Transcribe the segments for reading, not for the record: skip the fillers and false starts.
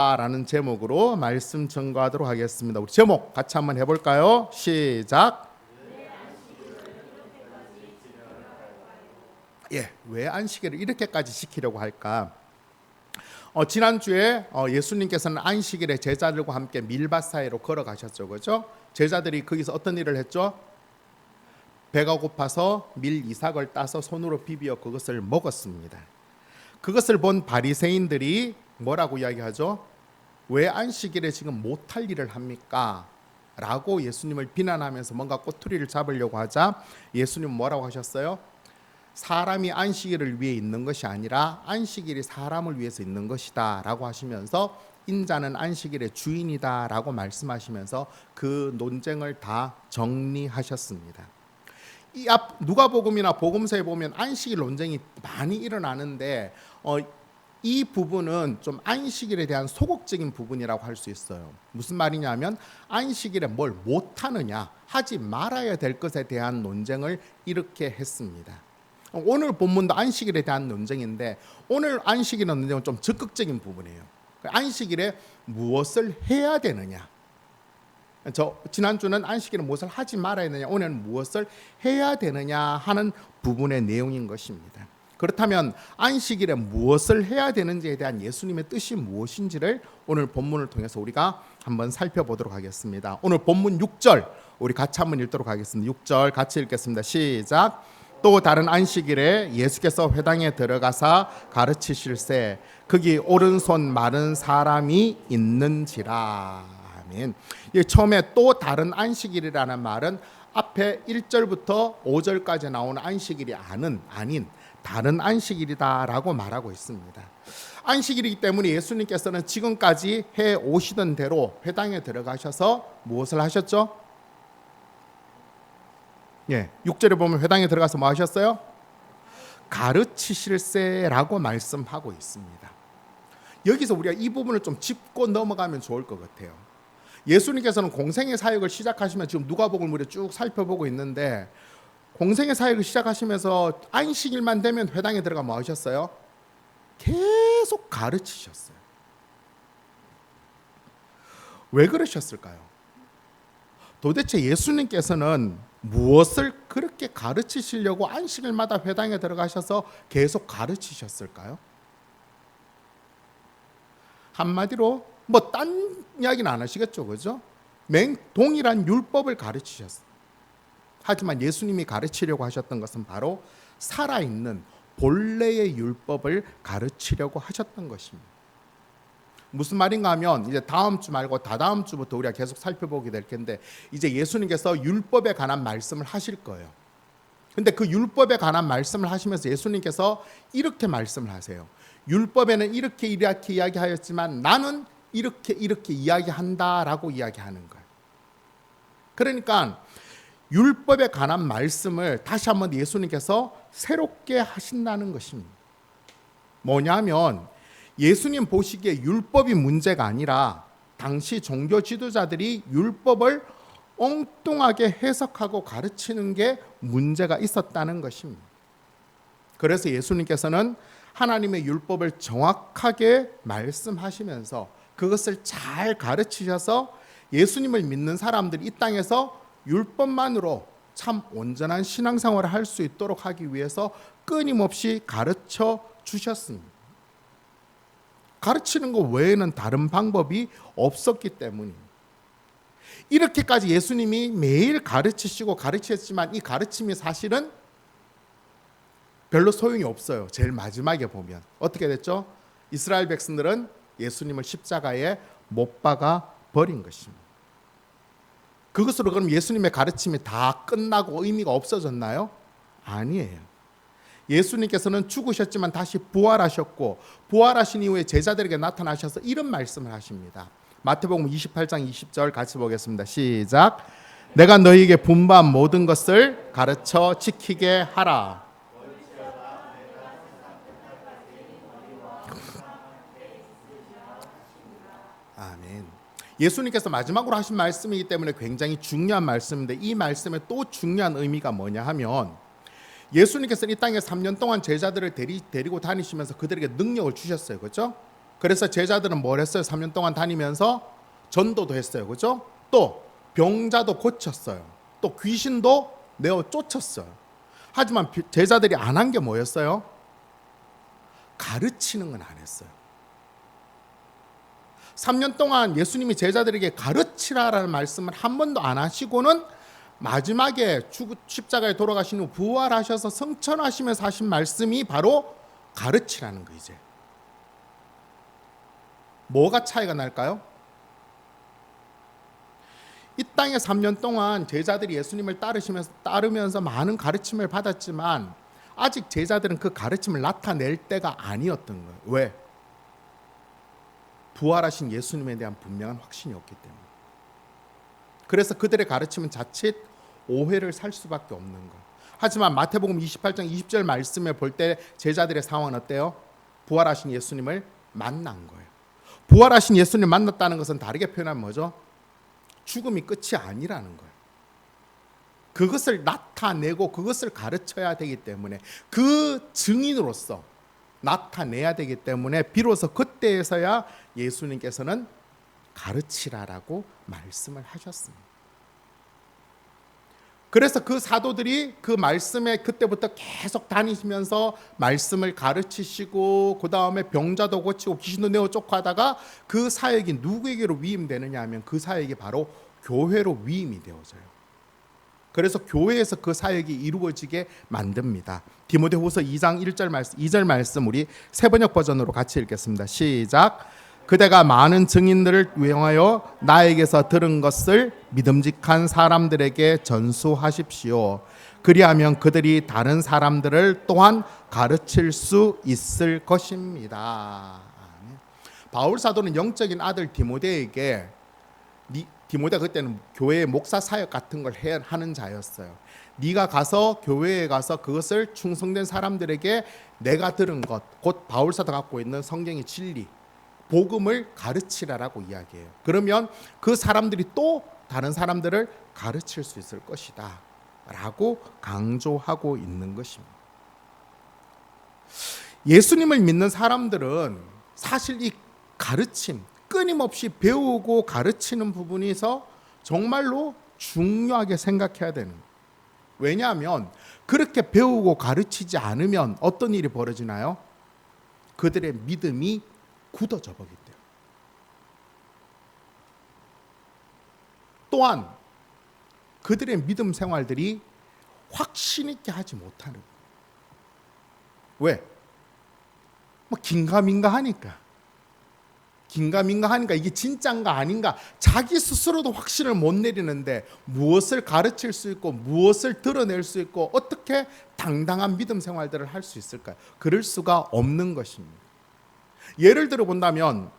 라는 제목으로 말씀 전가하도록 하겠습니다. 우리 제목 같이 한번 해볼까요? 시작. 왜 안식일을 이렇게까지 지키려고 할까? 지난주에 예수님께서는 안식일에 제자들과 함께 밀밭 사이로 걸어가셨죠, 그렇죠? 제자들이 거기서 어떤 일을 했죠? 배가 고파서 밀 이삭을 따서 손으로 비비어 그것을 먹었습니다. 그것을 본 바리새인들이 뭐라고 이야기하죠? 왜 안식일에 지금 못할 일을 합니까? 라고 예수님을 비난하면서 뭔가 꼬투리를 잡으려고 하자 예수님은 뭐라고 하셨어요? 사람이 안식일을 위해 있는 것이 아니라 안식일이 사람을 위해서 있는 것이다 라고 하시면서 인자는 안식일의 주인이다 라고 말씀하시면서 그 논쟁을 다 정리하셨습니다. 이 앞 누가복음이나 복음서에 보면 안식일 논쟁이 많이 일어나는데 이 부분은 좀 안식일에 대한 소극적인 부분이라고 할 수 있어요. 무슨 말이냐면 안식일에 뭘 못하느냐, 하지 말아야 될 것에 대한 논쟁을 이렇게 했습니다. 오늘 본문도 안식일에 대한 논쟁인데 오늘 안식일의 논쟁은 좀 적극적인 부분이에요. 안식일에 무엇을 해야 되느냐, 지난주는 안식일에 무엇을 하지 말아야 되느냐, 오늘은 무엇을 해야 되느냐 하는 부분의 내용인 것입니다. 그렇다면 안식일에 무엇을 해야 되는지에 대한 예수님의 뜻이 무엇인지를 오늘 본문을 통해서 우리가 한번 살펴보도록 하겠습니다. 오늘 본문 6절 우리 같이 한번 읽도록 하겠습니다. 6절 같이 읽겠습니다. 시작. 또 다른 안식일에 예수께서 회당에 들어가사 가르치실세 거기 오른손 마른 사람이 있는지라. 아멘. 처음에 또 다른 안식일이라는 말은 앞에 1절부터 5절까지 나오는 안식일이 아닌 다른 안식일이다라고 말하고 있습니다. 안식일이기 때문에 예수님께서는 지금까지 해 오시던 대로 회당에 들어가셔서 무엇을 하셨죠? 6절에 보면 회당에 들어가서 뭐 하셨어요? 가르치실세라고 말씀하고 있습니다. 여기서 우리가 이 부분을 좀 짚고 넘어가면 좋을 것 같아요. 예수님께서는 공생의 사역을 시작하시면 지금 누가복음을 우리가 쭉 살펴보고 있는데 공생의 사역을 시작하시면서 안식일만 되면 회당에 들어가 뭐 하셨어요? 계속 가르치셨어요. 왜 그러셨을까요? 도대체 예수님께서는 무엇을 그렇게 가르치시려고 안식일마다 회당에 들어가셔서 계속 가르치셨을까요? 한마디로 뭐 딴 이야기는 안 하시겠죠, 그죠? 동일한 율법을 가르치셨어요. 하지만 예수님이 가르치려고 하셨던 것은 바로 살아있는 본래의 율법을 가르치려고 하셨던 것입니다. 무슨 말인가 하면 이제 다음 주 말고 다다음 주부터 우리가 계속 살펴보게 될 텐데 이제 예수님께서 율법에 관한 말씀을 하실 거예요. 근데 그 율법에 관한 말씀을 하시면서 예수님께서 이렇게 말씀을 하세요. 율법에는 이렇게 이야기하였지만 나는 이렇게 이야기한다라고 이야기하는 거예요. 그러니까 율법에 관한 말씀을 다시 한번 예수님께서 새롭게 하신다는 것입니다. 뭐냐면 예수님 보시기에 율법이 문제가 아니라 당시 종교 지도자들이 율법을 엉뚱하게 해석하고 가르치는 게 문제가 있었다는 것입니다. 그래서 예수님께서는 하나님의 율법을 정확하게 말씀하시면서 그것을 잘 가르치셔서 예수님을 믿는 사람들이 이 땅에서 율법만으로 참 온전한 신앙생활을 할 수 있도록 하기 위해서 끊임없이 가르쳐 주셨습니다. 가르치는 것 외에는 다른 방법이 없었기 때문입니다. 이렇게까지 예수님이 매일 가르치시고 가르치셨지만 이 가르침이 사실은 별로 소용이 없어요. 제일 마지막에 보면 어떻게 됐죠? 이스라엘 백성들은 예수님을 십자가에 못 박아 버린 것입니다. 그것으로 그럼 예수님의 가르침이 다 끝나고 의미가 없어졌나요? 아니에요. 예수님께서는 죽으셨지만 다시 부활하셨고 부활하신 이후에 제자들에게 나타나셔서 이런 말씀을 하십니다. 마태복음 28장 20절 같이 보겠습니다. 시작. 내가 너희에게 분부한 모든 것을 가르쳐 지키게 하라. 아멘. 예수님께서 마지막으로 하신 말씀이기 때문에 굉장히 중요한 말씀인데 이 말씀의 또 중요한 의미가 뭐냐 하면 예수님께서는 이 땅에 3년 동안 제자들을 데리고 다니시면서 그들에게 능력을 주셨어요. 그렇죠? 그래서 제자들은 뭘 했어요? 3년 동안 다니면서 전도도 했어요. 그죠? 또 병자도 고쳤어요. 또 귀신도 내어 쫓았어요. 하지만 제자들이 안 한 게 뭐였어요? 가르치는 건 안 했어요. 3년 동안 예수님이 제자들에게 가르치라라는 말씀을 한 번도 안 하시고는 마지막에 십자가에 돌아가신 후 부활하셔서 승천하시면서 하신 말씀이 바로 가르치라는 거. 이제 뭐가 차이가 날까요? 이 땅에 3년 동안 제자들이 예수님을 따르면서 많은 가르침을 받았지만 아직 제자들은 그 가르침을 나타낼 때가 아니었던 거예요. 왜? 부활하신 예수님에 대한 분명한 확신이 없기 때문에. 그래서 그들의 가르침은 자칫 오해를 살 수밖에 없는 거예요. 하지만 마태복음 28장 20절 말씀을 볼 때 제자들의 상황은 어때요? 부활하신 예수님을 만난 거예요. 부활하신 예수님을 만났다는 것은 다르게 표현하면 뭐죠? 죽음이 끝이 아니라는 거예요. 그것을 나타내고 그것을 가르쳐야 되기 때문에 그 증인으로서 나타내야 되기 때문에 비로소 그때에서야 예수님께서는 가르치라라고 말씀을 하셨습니다. 그래서 그 사도들이 그 말씀에 그때부터 계속 다니시면서 말씀을 가르치시고 그 다음에 병자도 고치고 귀신도 내어 쫓고 하다가 그 사역이 누구에게로 위임되느냐 하면 그 사역이 바로 교회로 위임이 되어져요. 그래서 교회에서 그 사역이 이루어지게 만듭니다. 디모데후서 2장 2절 말씀 우리 세번역 버전으로 같이 읽겠습니다. 시작. 그대가 많은 증인들을 위하여 나에게서 들은 것을 믿음직한 사람들에게 전수하십시오. 그리하면 그들이 다른 사람들을 또한 가르칠 수 있을 것입니다. 바울 사도는 영적인 아들 디모데에게, 디모데가 그때는 교회의 목사 사역 같은 걸 하는 자였어요. 네가 가서 교회에 가서 그것을 충성된 사람들에게 내가 들은 것, 곧 바울 사도가 갖고 있는 성경의 진리, 복음을 가르치라라고 이야기해요. 그러면 그 사람들이 또 다른 사람들을 가르칠 수 있을 것이다 라고 강조하고 있는 것입니다. 예수님을 믿는 사람들은 사실 이 가르침, 끊임없이 배우고 가르치는 부분에서 정말로 중요하게 생각해야 되는 거예요. 왜냐하면 그렇게 배우고 가르치지 않으면 어떤 일이 벌어지나요? 그들의 믿음이 굳어져 버리기 때문에. 또한 그들의 믿음 생활들이 확신 있게 하지 못하는 거예요. 왜? 긴가민가 하니까 이게 진짜인가 아닌가 자기 스스로도 확신을 못 내리는데 무엇을 가르칠 수 있고 무엇을 드러낼 수 있고 어떻게 당당한 믿음 생활들을 할 수 있을까요? 그럴 수가 없는 것입니다. 예를 들어 본다면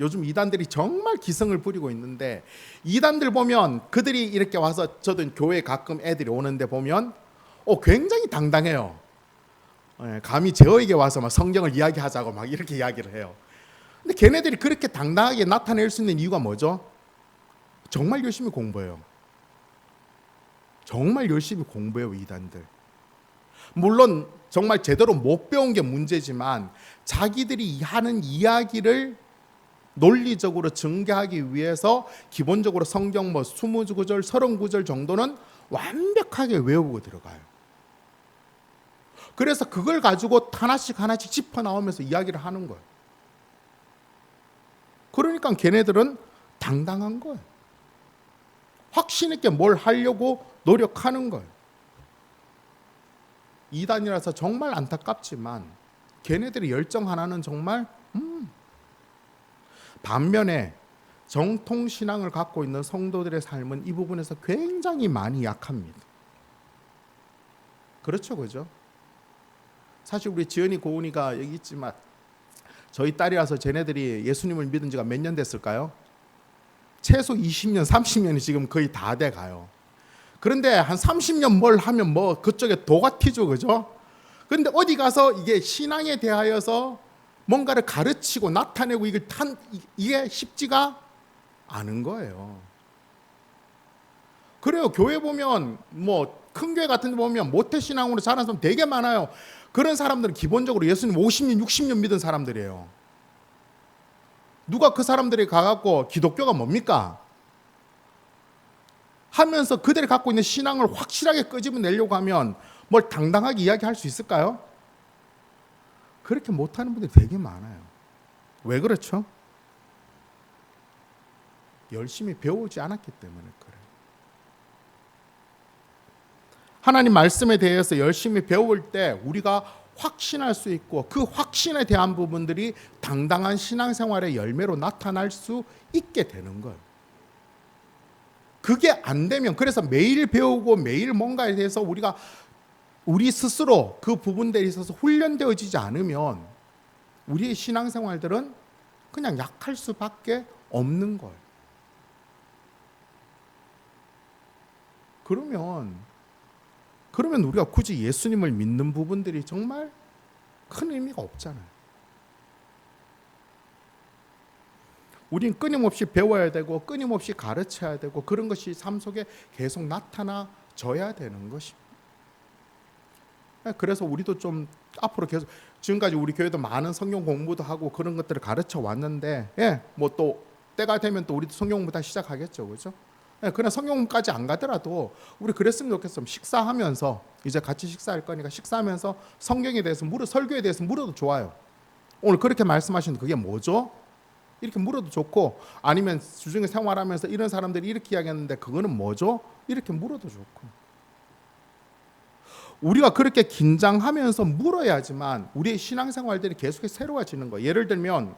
요즘 이단들이 정말 기승을 부리고 있는데, 이단들 보면 그들이 이렇게 와서, 저도 교회 가끔 애들이 오는데 보면 굉장히 당당해요. 감히 제어에게 와서 막 성경을 이야기하자고 막 이렇게 이야기를 해요. 근데 걔네들이 그렇게 당당하게 나타낼 수 있는 이유가 뭐죠? 정말 열심히 공부해요. 정말 열심히 공부해요, 이단들. 물론 정말 제대로 못 배운 게 문제지만 자기들이 하는 이야기를 논리적으로 증거하기 위해서 기본적으로 성경 20구절, 30구절 정도는 완벽하게 외우고 들어가요. 그래서 그걸 가지고 하나씩 짚어 나오면서 이야기를 하는 거예요. 그러니까 걔네들은 당당한 거예요. 확신 있게 뭘 하려고 노력하는 거예요. 이단이라서 정말 안타깝지만 걔네들의 열정 하나는 정말 반면에 정통신앙을 갖고 있는 성도들의 삶은 이 부분에서 굉장히 많이 약합니다. 그렇죠, 그죠? 사실 우리 지연이 고은이가 여기 있지만 저희 딸이라서 쟤네들이 예수님을 믿은 지가 몇 년 됐을까요? 최소 20년, 30년이 지금 거의 다 돼가요. 그런데 한 30년 뭘 하면 그쪽에 도가 튀죠, 그죠? 그런데 어디 가서 이게 신앙에 대하여서 뭔가를 가르치고 나타내고 이게 쉽지가 않은 거예요. 그래요. 교회 보면 큰 교회 같은 데 보면 모태신앙으로 자란 사람 되게 많아요. 그런 사람들은 기본적으로 예수님 50년, 60년 믿은 사람들이에요. 누가 그 사람들이 가갖고 기독교가 뭡니까? 하면서 그들이 갖고 있는 신앙을 확실하게 끄집어내려고 하면 뭘 당당하게 이야기할 수 있을까요? 그렇게 못하는 분들이 되게 많아요. 왜 그렇죠? 열심히 배우지 않았기 때문에 그래요. 하나님 말씀에 대해서 열심히 배울 때 우리가 확신할 수 있고 그 확신에 대한 부분들이 당당한 신앙생활의 열매로 나타날 수 있게 되는 거예요. 그게 안 되면, 그래서 매일 배우고 매일 뭔가에 대해서 우리가 우리 스스로 그 부분들에 있어서 훈련되어지지 않으면 우리의 신앙생활들은 그냥 약할 수밖에 없는 거예요. 그러면 우리가 굳이 예수님을 믿는 부분들이 정말 큰 의미가 없잖아요. 우린 끊임없이 배워야 되고 끊임없이 가르쳐야 되고 그런 것이 삶 속에 계속 나타나져야 되는 것입니다. 그래서 우리도 좀 앞으로 계속, 지금까지 우리 교회도 많은 성경 공부도 하고 그런 것들을 가르쳐 왔는데, 뭐 또 때가 되면 또 우리도 성경 공부 다 시작하겠죠, 그렇죠? 그러나 성경 공부까지 안 가더라도 우리 그랬으면 좋겠어요. 식사하면서, 이제 같이 식사할 거니까 식사하면서 성경에 대해서 설교에 대해서 물어도 좋아요. 오늘 그렇게 말씀하시는 그게 뭐죠? 이렇게 물어도 좋고, 아니면 주중에 생활하면서 이런 사람들이 이렇게 이야기했는데 그거는 뭐죠? 이렇게 물어도 좋고. 우리가 그렇게 긴장하면서 물어야지만 우리의 신앙생활들이 계속해서 새로워지는 거예요. 예를 들면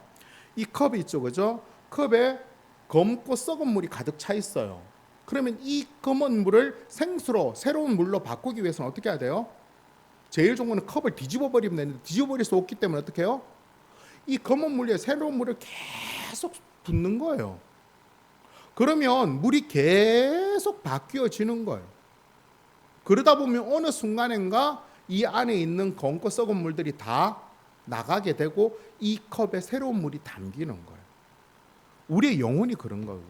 이 컵이 있죠, 그죠? 컵에 검고 썩은 물이 가득 차 있어요. 그러면 이 검은 물을 생수로, 새로운 물로 바꾸기 위해서는 어떻게 해야 돼요? 제일 좋은 거는 컵을 뒤집어 버리면 되는데 뒤집어 버릴 수 없기 때문에 어떻게 해요? 이 검은 물에 새로운 물을 계속 붓는 거예요. 그러면 물이 계속 바뀌어지는 거예요. 그러다 보면 어느 순간인가 이 안에 있는 검고 썩은 물들이 다 나가게 되고 이 컵에 새로운 물이 담기는 거예요. 우리의 영혼이 그런 거예요.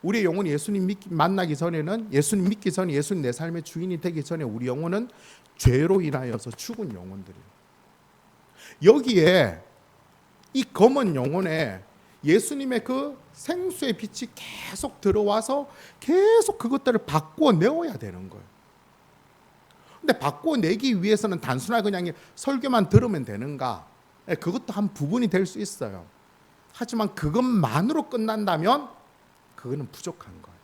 우리의 영혼이 예수님 만나기 전에는, 예수님 믿기 전에, 예수님 내 삶의 주인이 되기 전에 우리 영혼은 죄로 인하여서 죽은 영혼들이에요. 여기에 이 검은 영혼에 예수님의 그 생수의 빛이 계속 들어와서 계속 그것들을 바꾸어내어야 되는 거예요. 근데 바꾸어내기 위해서는 단순하게 그냥 설교만 들으면 되는가? 그것도 한 부분이 될 수 있어요. 하지만 그것만으로 끝난다면 그거는 부족한 거예요.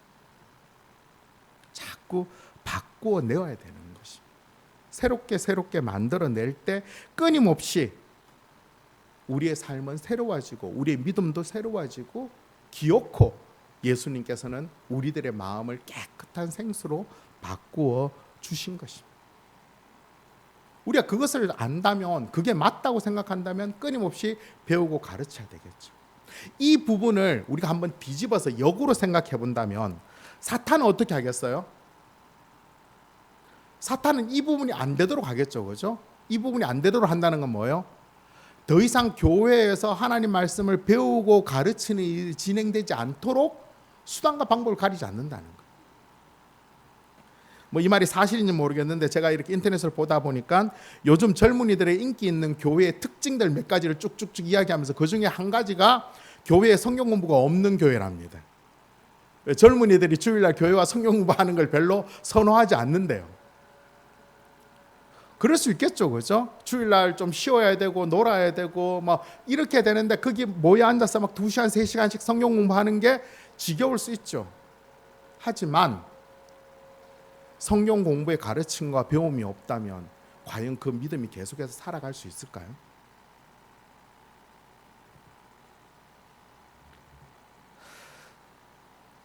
자꾸 바꾸어내어야 되는 것이. 새롭게 만들어낼 때 끊임없이 우리의 삶은 새로워지고 우리의 믿음도 새로워지고, 기어코 예수님께서는 우리들의 마음을 깨끗한 생수로 바꾸어 주신 것입니다. 우리가 그것을 안다면, 그게 맞다고 생각한다면 끊임없이 배우고 가르쳐야 되겠죠. 이 부분을 우리가 한번 뒤집어서 역으로 생각해 본다면 사탄은 어떻게 하겠어요? 사탄은 이 부분이 안 되도록 하겠죠, 그죠? 이 부분이 안 되도록 한다는 건 뭐예요? 더 이상 교회에서 하나님 말씀을 배우고 가르치는 일이 진행되지 않도록 수단과 방법을 가리지 않는다는 거예요. 뭐 이 말이 사실인지 모르겠는데 제가 이렇게 인터넷을 보다 보니까 요즘 젊은이들의 인기 있는 교회의 특징들 몇 가지를 쭉쭉쭉 이야기하면서 그 중에 한 가지가 교회에 성경 공부가 없는 교회랍니다. 젊은이들이 주일날 교회와 성경 공부하는 걸 별로 선호하지 않는데요. 그럴 수 있겠죠, 그죠? 주일날 좀 쉬어야 되고 놀아야 되고 막 이렇게 되는데 거기 모여 앉아서 막 2시간, 3시간씩 성경 공부하는 게 지겨울 수 있죠. 하지만 성경 공부의 가르침과 배움이 없다면 과연 그 믿음이 계속해서 살아갈 수 있을까요?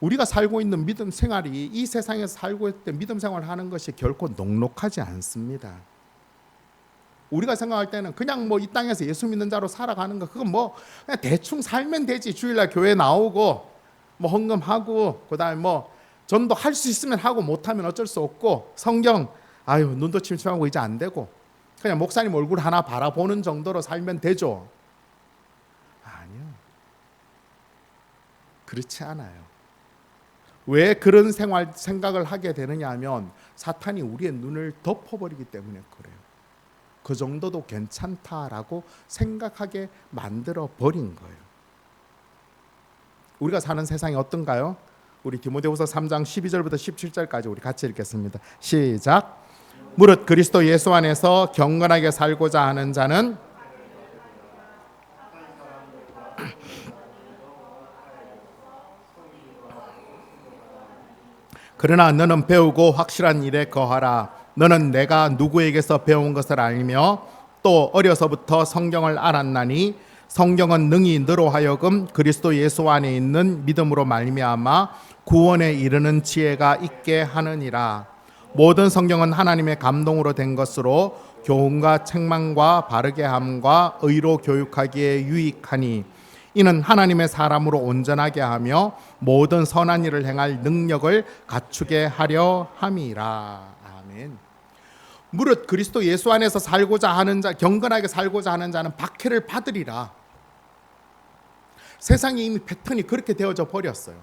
우리가 살고 있는 믿음 생활이, 이 세상에서 살고 있을 때 믿음 생활을 하는 것이 결코 녹록하지 않습니다. 우리가 생각할 때는 그냥 뭐 이 땅에서 예수 믿는 자로 살아가는 거, 그건 뭐 그냥 대충 살면 되지. 주일날 교회 나오고 뭐 헌금하고 그다음에 뭐 전도 할 수 있으면 하고 못하면 어쩔 수 없고, 성경 눈도 침침하고 이제 안 되고 그냥 목사님 얼굴 하나 바라보는 정도로 살면 되죠. 아니요, 그렇지 않아요. 왜 그런 생각을 하게 되느냐 하면 사탄이 우리의 눈을 덮어버리기 때문에 그래요. 그 정도도 괜찮다라고 생각하게 만들어 버린 거예요. 우리가 사는 세상이 어떤가요? 우리 디모데후서 3장 12절부터 17절까지 우리 같이 읽겠습니다. 시작. 무릇 그리스도 예수 안에서 경건하게 살고자 하는 자는 그러나 너는 배우고 확실한 일에 거하라. 너는 내가 누구에게서 배운 것을 알며 또 어려서부터 성경을 알았나니 성경은 능히 너로 하여금 그리스도 예수 안에 있는 믿음으로 말미암아 구원에 이르는 지혜가 있게 하느니라. 모든 성경은 하나님의 감동으로 된 것으로 교훈과 책망과 바르게 함과 의로 교육하기에 유익하니 이는 하나님의 사람으로 온전하게 하며 모든 선한 일을 행할 능력을 갖추게 하려 함이라. 아멘. 무릇 그리스도 예수 안에서 살고자 하는 자, 경건하게 살고자 하는 자는 박해를 받으리라. 세상에 이미 패턴이 그렇게 되어져 버렸어요.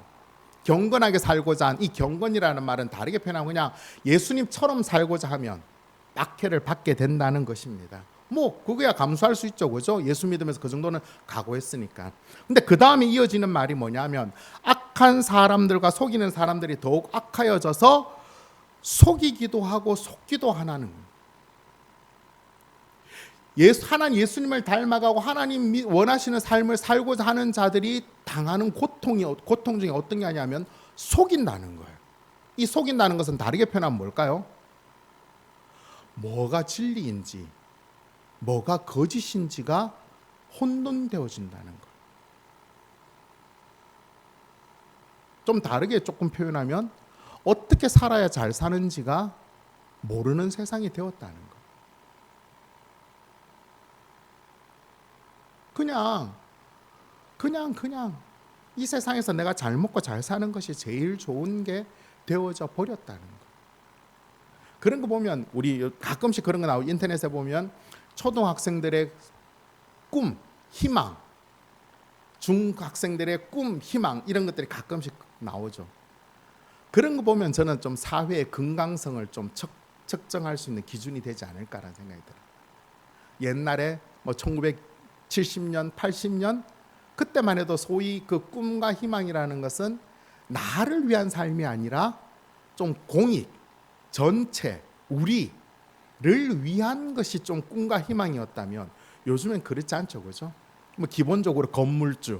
경건하게 살고자 한 이 경건이라는 말은 다르게 표현하면 그냥 예수님처럼 살고자 하면 박해를 받게 된다는 것입니다. 뭐 그거야 감수할 수 있죠, 그죠? 예수 믿으면서 그 정도는 각오했으니까. 근데 그 다음에 이어지는 말이 뭐냐면 악한 사람들과 속이는 사람들이 더욱 악하여져서 속이기도 하고 속기도 하는 하나님 예수님을 닮아가고 하나님 원하시는 삶을 살고자 하는 자들이 당하는 고통 중에 어떤 게 아니냐면 속인다는 거예요. 이 속인다는 것은 다르게 표현하면 뭘까요? 뭐가 진리인지 뭐가 거짓인지가 혼돈되어진다는 거. 좀 다르게 조금 표현하면 어떻게 살아야 잘 사는지가 모르는 세상이 되었다는 거. 그냥 이 세상에서 내가 잘 먹고 잘 사는 것이 제일 좋은 게 되어져 버렸다는 거. 그런 거 보면 우리 가끔씩 그런 거 나오고 인터넷에 보면 초등학생들의 꿈, 희망, 중학생들의 꿈, 희망 이런 것들이 가끔씩 나오죠. 그런 거 보면 저는 좀 사회의 건강성을 좀 측정할 수 있는 기준이 되지 않을까라는 생각이 들어요. 옛날에 뭐 1970년, 80년 그때만 해도 소위 그 꿈과 희망이라는 것은 나를 위한 삶이 아니라 좀 공익, 전체, 우리를 위한 것이 좀 꿈과 희망이었다면 요즘엔 그렇지 않죠, 그죠? 뭐 기본적으로 건물주,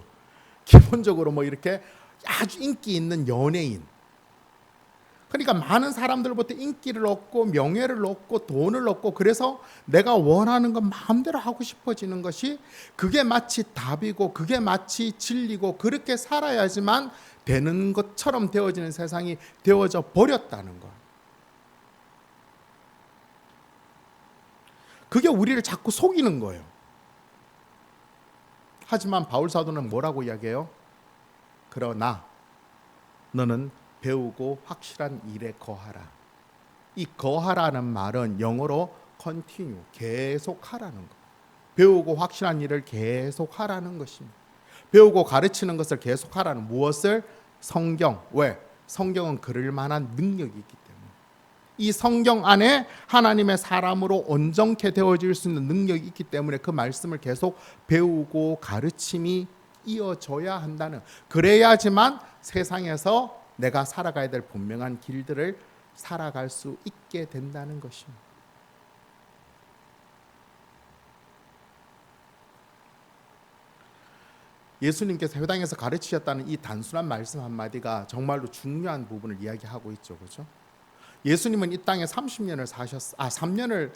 기본적으로 뭐 이렇게 아주 인기 있는 연예인. 그러니까 많은 사람들부터 인기를 얻고 명예를 얻고 돈을 얻고 그래서 내가 원하는 건 마음대로 하고 싶어지는 것이 그게 마치 답이고 그게 마치 진리고 그렇게 살아야지만 되는 것처럼 되어지는 세상이 되어져 버렸다는 거. 그게 우리를 자꾸 속이는 거예요. 하지만 바울 사도는 뭐라고 이야기해요? 그러나 너는 배우고 확실한 일에 거하라. 이 거하라는 말은 영어로 continue, 계속하라는 거. 배우고 확실한 일을 계속하라는 것입니다. 배우고 가르치는 것을 계속하라는 무엇을? 성경. 왜? 성경은 그럴 만한 능력이 있기 때문에. 이 성경 안에 하나님의 사람으로 온전케 되어질 수 있는 능력이 있기 때문에 그 말씀을 계속 배우고 가르침이 이어져야 한다는, 그래야지만 세상에서 내가 살아가야 될 분명한 길들을 살아갈 수 있게 된다는 것입니다. 예수님께서 회당에서 가르치셨다는 이 단순한 말씀 한마디가 정말로 중요한 부분을 이야기하고 있죠, 그렇죠? 예수님은 이 땅에 3년을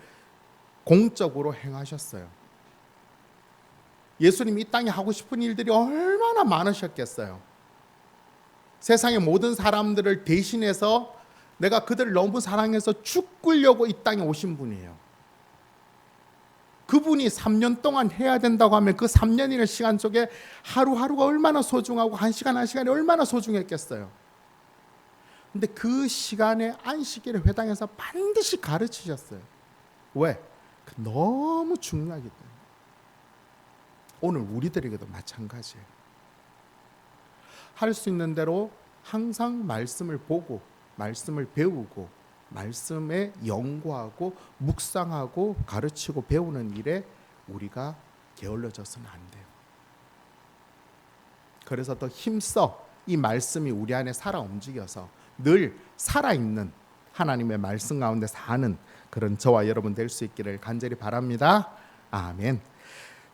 공적으로 행하셨어요. 예수님이 이 땅에 하고 싶은 일들이 얼마나 많으셨겠어요. 세상의 모든 사람들을 대신해서 내가 그들을 너무 사랑해서 죽으려고 이 땅에 오신 분이에요. 그분이 3년 동안 해야 된다고 하면 그 3년이라는 시간 속에 하루하루가 얼마나 소중하고 한 시간이 얼마나 소중했겠어요. 근데 그 시간에 안식일을 회당에서 반드시 가르치셨어요. 왜? 너무 중요하기 때문에. 오늘 우리들에게도 마찬가지예요. 할 수 있는 대로 항상 말씀을 보고 말씀을 배우고 말씀에 연구하고 묵상하고 가르치고 배우는 일에 우리가 게을러져서는 안 돼요. 그래서 더 힘써 이 말씀이 우리 안에 살아 움직여서 늘 살아있는 하나님의 말씀 가운데 사는 그런 저와 여러분 될 수 있기를 간절히 바랍니다. 아멘.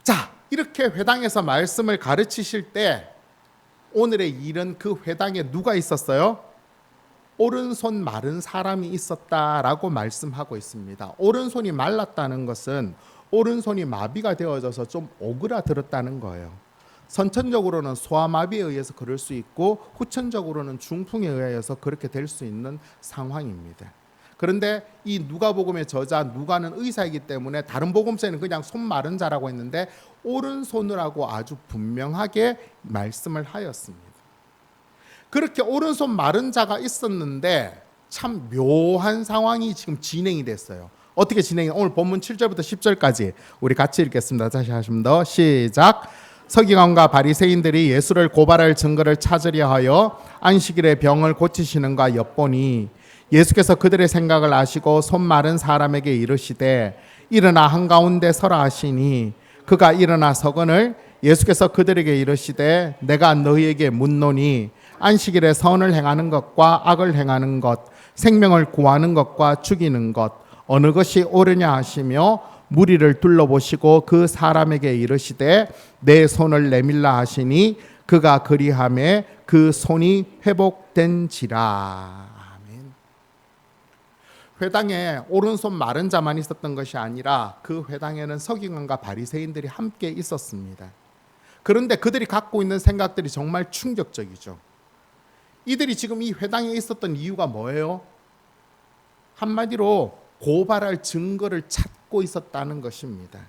자, 이렇게 회당에서 말씀을 가르치실 때 오늘의 일은 그 회당에 누가 있었어요? 오른손 마른 사람이 있었다라고 말씀하고 있습니다. 오른손이 말랐다는 것은 오른손이 마비가 되어져서 좀 오그라들었다는 거예요. 선천적으로는 소아마비에 의해서 그럴 수 있고 후천적으로는 중풍에 의해서 그렇게 될 수 있는 상황입니다. 그런데 이 누가복음의 저자 누가는 의사이기 때문에 다른 복음서에는 그냥 손 마른 자라고 했는데 오른손이라고 아주 분명하게 말씀을 하였습니다. 그렇게 오른손 마른 자가 있었는데 참 묘한 상황이 지금 진행이 됐어요. 어떻게 진행이? 오늘 본문 7절부터 10절까지 우리 같이 읽겠습니다. 다시 하시면 더 시작. 서기관과 바리새인들이 예수를 고발할 증거를 찾으려 하여 안식일에 병을 고치시는가 엿보니 예수께서 그들의 생각을 아시고 손 마른 사람에게 이르시되 일어나 한가운데 서라 하시니 그가 일어나 서거늘 예수께서 그들에게 이르시되 내가 너희에게 묻노니 안식일에 선을 행하는 것과 악을 행하는 것 생명을 구하는 것과 죽이는 것 어느 것이 옳으냐 하시며 무리를 둘러보시고 그 사람에게 이르시되 내 손을 내밀라 하시니 그가 그리하매 그 손이 회복된지라. 아멘. 회당에 오른손 마른 자만 있었던 것이 아니라 그 회당에는 서기관과 바리새인들이 함께 있었습니다. 그런데 그들이 갖고 있는 생각들이 정말 충격적이죠. 이들이 지금 이 회당에 있었던 이유가 뭐예요? 한마디로 고발할 증거를 찾고 있었다는 것입니다.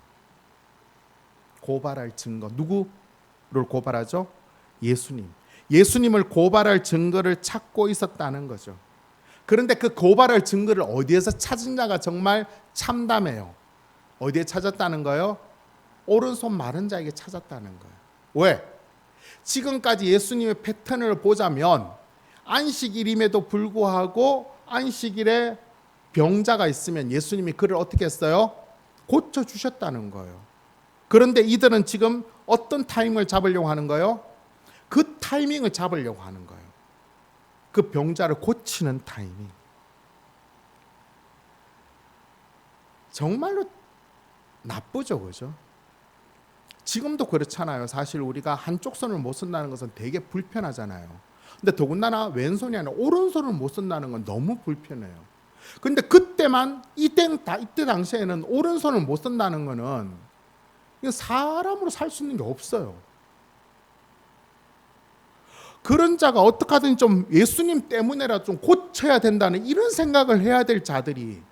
고발할 증거. 누구를 고발하죠? 예수님. 예수님을 고발할 증거를 찾고 있었다는 거죠. 그런데 그 고발할 증거를 어디에서 찾은냐가 정말 참담해요. 어디에 찾았다는 거예요? 오른손 마른 자에게 찾았다는 거예요. 왜? 지금까지 예수님의 패턴을 보자면 안식일임에도 불구하고 안식일에 병자가 있으면 예수님이 그를 어떻게 했어요? 고쳐주셨다는 거예요. 그런데 이들은 지금 어떤 타이밍을 잡으려고 하는 거예요? 그 타이밍을 잡으려고 하는 거예요. 그 병자를 고치는 타이밍. 정말로 나쁘죠, 그죠? 지금도 그렇잖아요. 사실 우리가 한쪽 손을 못 쓴다는 것은 되게 불편하잖아요. 근데 더군다나 왼손이 아니라 오른손을 못 쓴다는 건 너무 불편해요. 근데 그때만 이때 당시에는 오른손을 못 쓴다는 거는 사람으로 살 수 있는 게 없어요. 그런 자가 어떻게 하든 좀 예수님 때문에라도 좀 고쳐야 된다는 이런 생각을 해야 될 자들이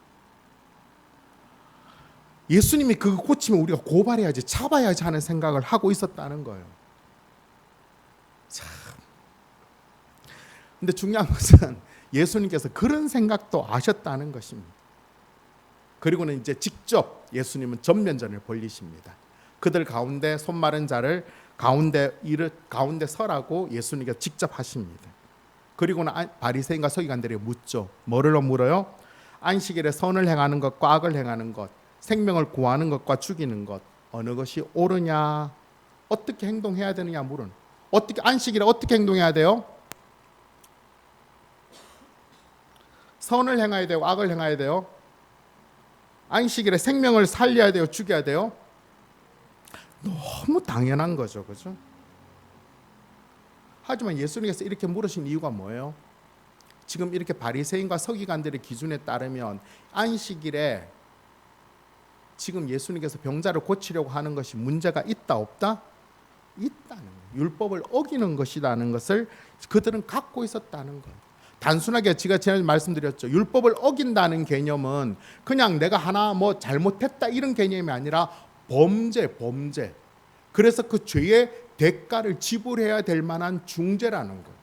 예수님이 그거 고치면 우리가 고발해야지 잡아야지 하는 생각을 하고 있었다는 거예요. 참. 근데 중요한 것은 예수님께서 그런 생각도 아셨다는 것입니다. 그리고는 이제 직접 예수님은 전면전을 벌리십니다. 그들 가운데 손 마른 자를 가운데 서라고 예수님께서 직접 하십니다. 그리고는 바리새인과 서기관들이 묻죠. 뭐를 물어요? 안식일에 선을 행하는 것과 악을 행하는 것, 생명을 구하는 것과 죽이는 것 어느 것이 옳으냐? 어떻게 행동해야 되느냐 물은. 어떻게 안식일에 어떻게 행동해야 돼요? 선을 행해야 되고 악을 행해야 돼요. 안식일에 생명을 살려야 돼요, 죽여야 돼요. 너무 당연한 거죠, 그죠? 하지만 예수님께서 이렇게 물으신 이유가 뭐예요? 지금 이렇게 바리새인과 서기관들의 기준에 따르면 안식일에 지금 예수님께서 병자를 고치려고 하는 것이 문제가 있다 없다? 있다는 거예요. 율법을 어기는 것이라는 것을 그들은 갖고 있었다는 거예요. 단순하게 제가 지난주에 말씀드렸죠. 율법을 어긴다는 개념은 그냥 내가 하나 뭐 잘못했다 이런 개념이 아니라 범죄. 그래서 그 죄의 대가를 지불해야 될 만한 중죄라는 거예요.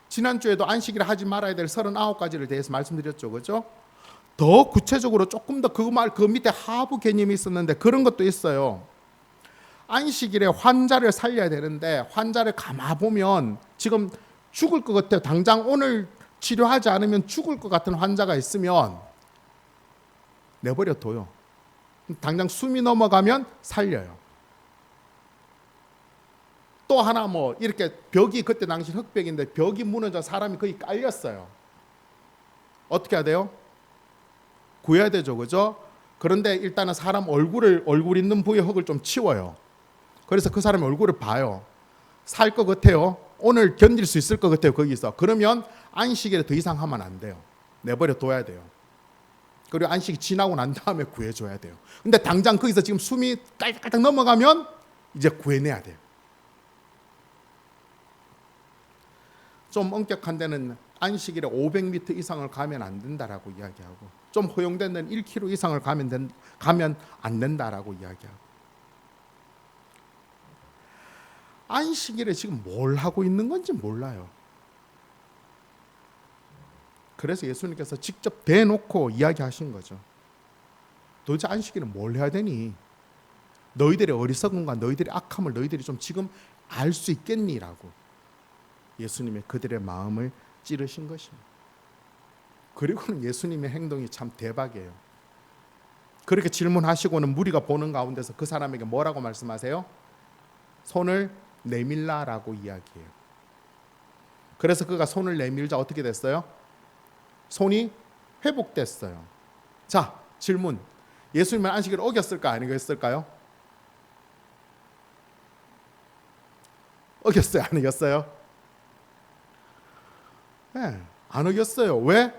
지난주에도 안식일에 하지 말아야 될 39가지를 대해서 말씀드렸죠. 그죠? 더 구체적으로 조금 더 그 밑에 하부 개념이 있었는데 그런 것도 있어요. 안식일에 환자를 살려야 되는데 환자를 가만보면 지금 죽을 것 같아요. 당장 오늘 치료하지 않으면 죽을 것 같은 환자가 있으면 내버려 둬요. 당장 숨이 넘어가면 살려요. 또 하나 뭐 이렇게 벽이 그때 당시 흑벽인데 벽이 무너져 사람이 거의 깔렸어요. 어떻게 해야 돼요? 구해야 되죠, 그죠? 그런데 일단은 사람 얼굴 있는 부위의 흙을 좀 치워요. 그래서 그 사람의 얼굴을 봐요. 살 것 같아요. 오늘 견딜 수 있을 것 같아요. 거기서. 그러면 안식일에 더 이상 하면 안 돼요. 내버려 둬야 돼요. 그리고 안식이 지나고 난 다음에 구해줘야 돼요. 근데 당장 거기서 지금 숨이 깔깔깔 넘어가면 이제 구해내야 돼요. 좀 엄격한 데는 안식일에 500m 이상을 가면 안 된다라고 이야기하고, 좀 허용된 데는 1km 이상을 가면 안 된다라고 이야기하고. 안식일에 지금 뭘 하고 있는 건지 몰라요. 그래서 예수님께서 직접 대놓고 이야기하신 거죠. 도대체 안식일은 뭘 해야 되니? 너희들의 어리석음과 너희들의 악함을 너희들이 좀 지금 알 수 있겠니라고 예수님의 그들의 마음을 찌르신 것입니다. 그리고는 예수님의 행동이 참 대박이에요. 그렇게 질문하시고는 무리가 보는 가운데서 그 사람에게 뭐라고 말씀하세요? 손을 내밀라라고 이야기해요. 그래서 그가 손을 내밀자 어떻게 됐어요? 손이 회복됐어요. 자, 질문. 예수님은 안식일을 어겼을까 안 어겼을까요? 어겼어요, 안 어겼어요? 네, 안 어겼어요. 왜?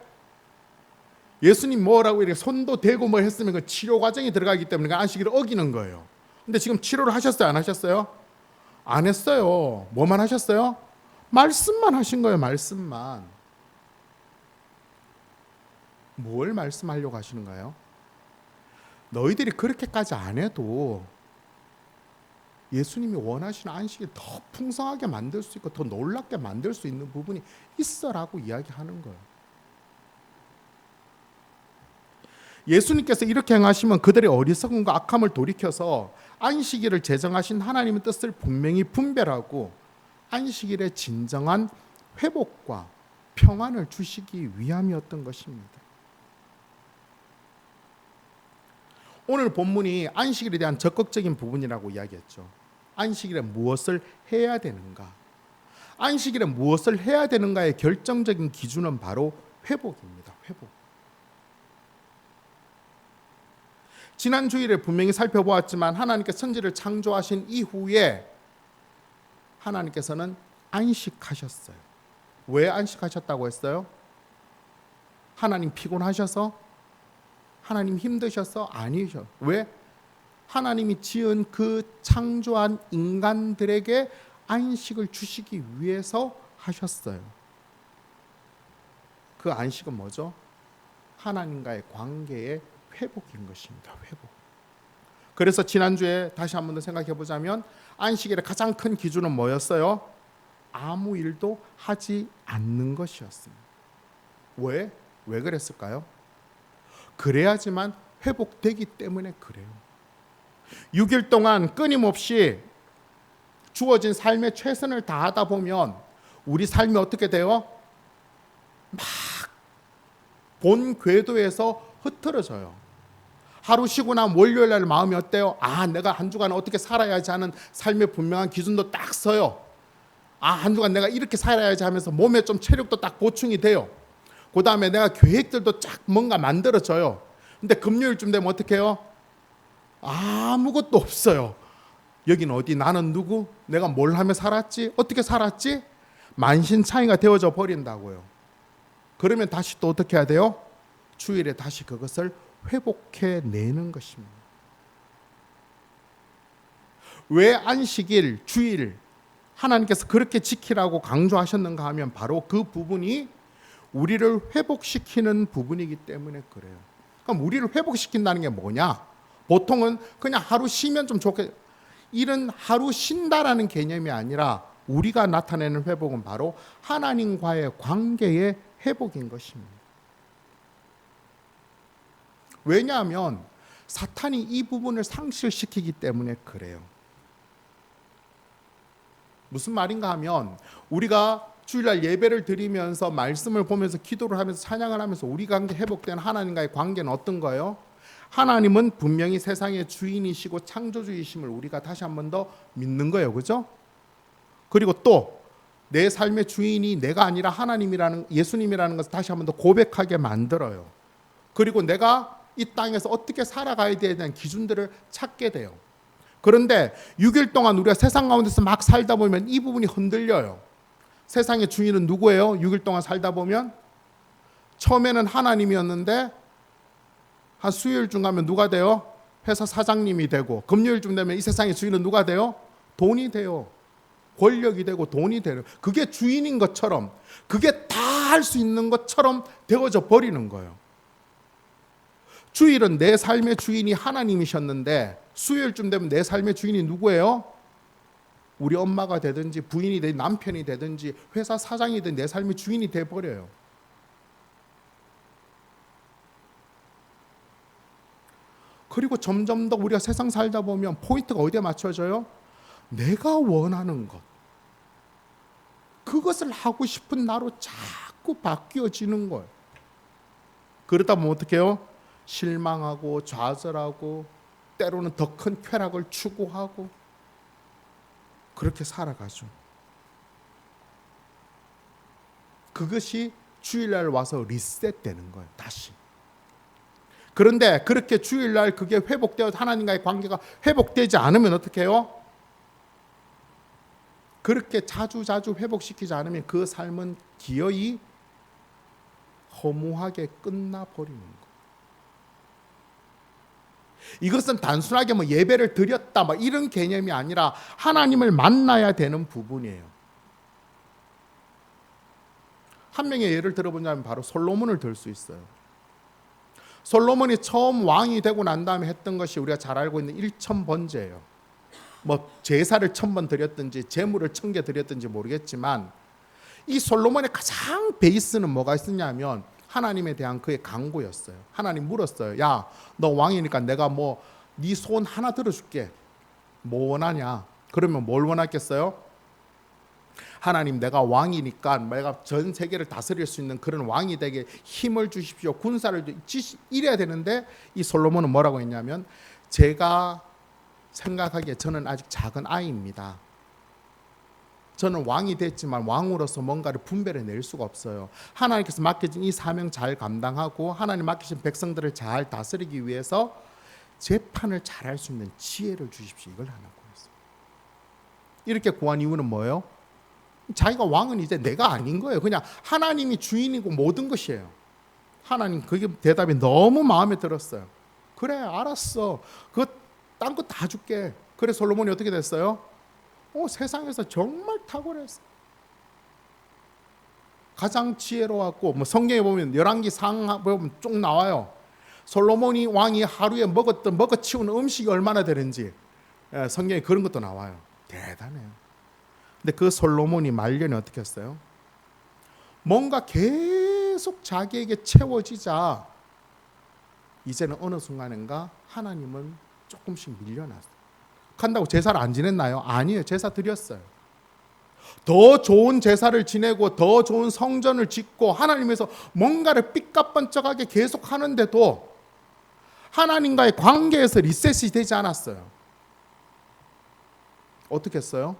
예수님 뭐라고 이렇게 손도 대고 뭐 했으면 그 치료 과정이 들어가기 때문에 안식일을 어기는 거예요. 근데 지금 치료를 하셨어요, 안 하셨어요? 안 했어요. 뭐만 하셨어요? 말씀만 하신 거예요, 말씀만. 뭘 말씀하려고 하시는가요? 너희들이 그렇게까지 안 해도 예수님이 원하시는 안식을 더 풍성하게 만들 수 있고 더 놀랍게 만들 수 있는 부분이 있어라고 이야기하는 거예요. 예수님께서 이렇게 행하시면 그들의 어리석음과 악함을 돌이켜서 안식일을 제정하신 하나님의 뜻을 분명히 분별하고 안식일의 진정한 회복과 평안을 주시기 위함이었던 것입니다. 오늘 본문이 안식일에 대한 적극적인 부분이라고 이야기했죠. 안식일에 무엇을 해야 되는가? 안식일에 무엇을 해야 되는가의 결정적인 기준은 바로 회복입니다. 회복. 지난 주일에 분명히 살펴보았지만 하나님께서 천지를 창조하신 이후에 하나님께서는 안식하셨어요. 왜 안식하셨다고 했어요? 하나님 피곤하셔서? 하나님 힘드셔서? 아니죠. 왜? 하나님이 지은 그 창조한 인간들에게 안식을 주시기 위해서 하셨어요. 그 안식은 뭐죠? 하나님과의 관계의 회복인 것입니다. 회복. 그래서 지난주에 다시 한 번 더 생각해 보자면 안식일의 가장 큰 기준은 뭐였어요? 아무 일도 하지 않는 것이었습니다. 왜? 왜 그랬을까요? 그래야지만 회복되기 때문에 그래요. 6일 동안 끊임없이 주어진 삶의 최선을 다하다 보면 우리 삶이 어떻게 돼요? 막 본 궤도에서 흐트러져요. 하루 쉬고 나면 월요일 날 마음이 어때요? 아, 내가 한 주간 어떻게 살아야지 하는 삶의 분명한 기준도 딱 서요. 아, 한 주간 내가 이렇게 살아야지 하면서 몸에 좀 체력도 딱 보충이 돼요. 그 다음에 내가 계획들도 쫙 뭔가 만들어져요. 근데 금요일쯤 되면 어떻게 해요? 아무것도 없어요. 여긴 어디? 나는 누구? 내가 뭘 하며 살았지? 어떻게 살았지? 만신창이가 되어져 버린다고요. 그러면 다시 또 어떻게 해야 돼요? 주일에 다시 그것을 회복해내는 것입니다. 왜 안식일, 주일 하나님께서 그렇게 지키라고 강조하셨는가 하면 바로 그 부분이 우리를 회복시키는 부분이기 때문에 그래요. 그럼 우리를 회복시킨다는 게 뭐냐? 보통은 그냥 하루 쉬면 좀 좋겠. 이런 하루 쉰다라는 개념이 아니라 우리가 나타내는 회복은 바로 하나님과의 관계의 회복인 것입니다. 왜냐하면 사탄이 이 부분을 상실시키기 때문에 그래요. 무슨 말인가 하면 우리가 주일날 예배를 드리면서 말씀을 보면서 기도를 하면서 찬양을 하면서 우리 관계 회복된 하나님과의 관계는 어떤 거예요? 하나님은 분명히 세상의 주인이시고 창조주이심을 우리가 다시 한 번 더 믿는 거예요. 그죠? 그리고 또 내 삶의 주인이 내가 아니라 하나님이라는, 예수님이라는 것을 다시 한 번 더 고백하게 만들어요. 그리고 내가 이 땅에서 어떻게 살아가야 되는 기준들을 찾게 돼요. 그런데 6일 동안 우리가 세상 가운데서 막 살다 보면 이 부분이 흔들려요. 세상의 주인은 누구예요? 6일 동안 살다 보면 처음에는 하나님이었는데 한 수요일쯤 가면 누가 돼요? 회사 사장님이 되고, 금요일쯤 되면 이 세상의 주인은 누가 돼요? 돈이 돼요. 권력이 되고 돈이 되는, 그게 주인인 것처럼, 그게 다 할 수 있는 것처럼 되어져 버리는 거예요. 주일은 내 삶의 주인이 하나님이셨는데 수요일쯤 되면 내 삶의 주인이 누구예요? 우리 엄마가 되든지 부인이 되든지 남편이 되든지 회사 사장이 되든지 내 삶의 주인이 돼버려요. 그리고 점점 더 우리가 세상 살다 보면 포인트가 어디에 맞춰져요? 내가 원하는 것, 그것을 하고 싶은 나로 자꾸 바뀌어지는 거예요. 그러다 보면 어떻게 해요? 실망하고 좌절하고 때로는 더 큰 쾌락을 추구하고 그렇게 살아가죠. 그것이 주일날 와서 리셋되는 거예요. 다시. 그런데 그렇게 주일날 그게 회복되어 하나님과의 관계가 회복되지 않으면 어떻게 해요? 그렇게 자주 회복시키지 않으면 그 삶은 기어이 허무하게 끝나버리는 거예요. 이것은 단순하게 뭐 예배를 드렸다 막 이런 개념이 아니라 하나님을 만나야 되는 부분이에요. 한 명의 예를 들어보자면 바로 솔로몬을 들 수 있어요. 솔로몬이 처음 왕이 되고 난 다음에 했던 것이 우리가 잘 알고 있는 일천번제예요. 뭐 제사를 1000번 드렸든지 제물을 1000개 드렸든지 모르겠지만 이 솔로몬의 가장 베이스는 뭐가 있었냐면 하나님에 대한 그의 간구였어요. 하나님 물었어요. 야, 너 왕이니까 내가 뭐 네 소원 하나 들어줄게. 뭐 원하냐? 그러면 뭘 원했겠어요? 하나님, 내가 왕이니까 내가 전 세계를 다스릴 수 있는 그런 왕이 되게 힘을 주십시오. 군사를 이래야 되는데 이 솔로몬은 뭐라고 했냐면 제가 생각하기에 저는 아직 작은 아이입니다. 저는 왕이 됐지만 왕으로서 뭔가를 분별해 낼 수가 없어요. 하나님께서 맡겨진 이 사명 잘 감당하고 하나님 맡기신 백성들을 잘 다스리기 위해서 재판을 잘할 수 있는 지혜를 주십시오. 이걸 하나 구했어요. 이렇게 구한 이유는 뭐예요? 자기가 왕은 이제 내가 아닌 거예요. 그냥 하나님이 주인이고 모든 것이에요. 하나님 그게 대답이 너무 마음에 들었어요. 그래, 알았어. 그거 딴 거 다 줄게. 그래 솔로몬이 어떻게 됐어요? 세상에서 정말 탁월했어. 가장 지혜로웠고, 뭐 성경에 보면 열왕기 상 보면 쭉 나와요. 솔로몬이 왕이 하루에 먹어치우는 음식이 얼마나 되는지 성경에 그런 것도 나와요. 대단해요. 근데 그 솔로몬이 말년에 어떻게 했어요? 뭔가 계속 자기에게 채워지자 이제는 어느 순간인가 하나님은 조금씩 밀려났어요. 간다고 제사를 안 지냈나요? 아니에요. 제사 드렸어요. 더 좋은 제사를 지내고 더 좋은 성전을 짓고 하나님에서 뭔가를 삐까뻔쩍하게 계속 하는데도 하나님과의 관계에서 리셋이 되지 않았어요. 어떻게 했어요?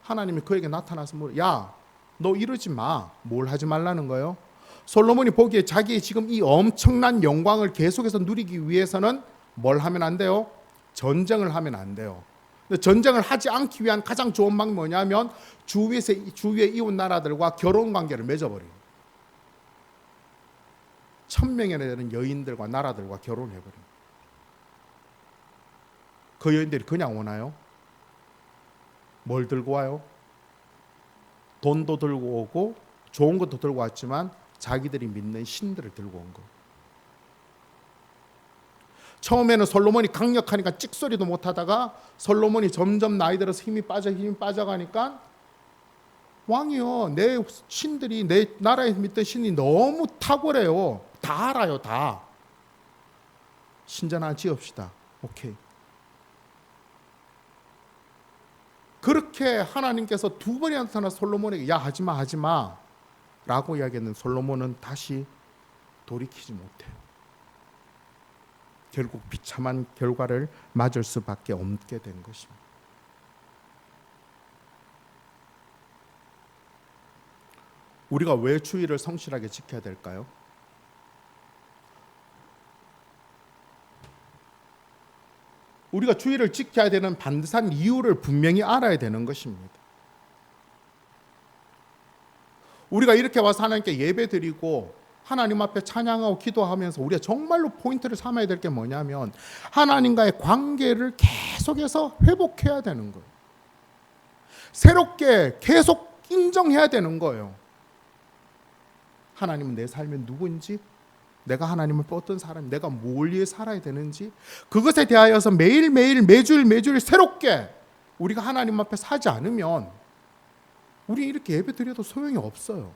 하나님이 그에게 나타나서 야, 너 이러지 마. 뭘 하지 말라는 거예요? 솔로몬이 보기에 자기의 지금 이 엄청난 영광을 계속해서 누리기 위해서는 뭘 하면 안 돼요? 전쟁을 하면 안 돼요. 근데 전쟁을 하지 않기 위한 가장 좋은 방법이 뭐냐면 주위의 이웃 나라들과 결혼 관계를 맺어버려요. 1000명이나 되는 여인들과 나라들과 결혼해버려요. 그 여인들이 그냥 오나요? 뭘 들고 와요? 돈도 들고 오고 좋은 것도 들고 왔지만 자기들이 믿는 신들을 들고 온 거예요. 처음에는 솔로몬이 강력하니까 찍소리도 못하다가 솔로몬이 점점 나이 들어서 힘이 빠져가니까 왕이요, 내 신들이 내 나라에 믿던 신이 너무 탁월해요. 다 알아요. 다. 신전 하나 지읍시다. 오케이. 그렇게 하나님께서 두 번이나 나타나 솔로몬에게 야, 하지마 라고 이야기했는데 솔로몬은 다시 돌이키지 못해요. 결국 비참한 결과를 맞을 수밖에 없게 된 것입니다. 우리가 왜 주일을 성실하게 지켜야 될까요? 우리가 주일을 지켜야 되는 반드시한 이유를 분명히 알아야 되는 것입니다. 우리가 이렇게 와서 하나님께 예배드리고 하나님 앞에 찬양하고 기도하면서 우리가 정말로 포인트를 삼아야 될 게 뭐냐면 하나님과의 관계를 계속해서 회복해야 되는 거예요. 새롭게 계속 인정해야 되는 거예요. 하나님은 내 삶의 누구인지, 내가 하나님을 어떤 사람, 내가 뭘 위해 살아야 되는지, 그것에 대하여서 매일매일 매주일 새롭게 우리가 하나님 앞에 사지 않으면 우리 이렇게 예배 드려도 소용이 없어요.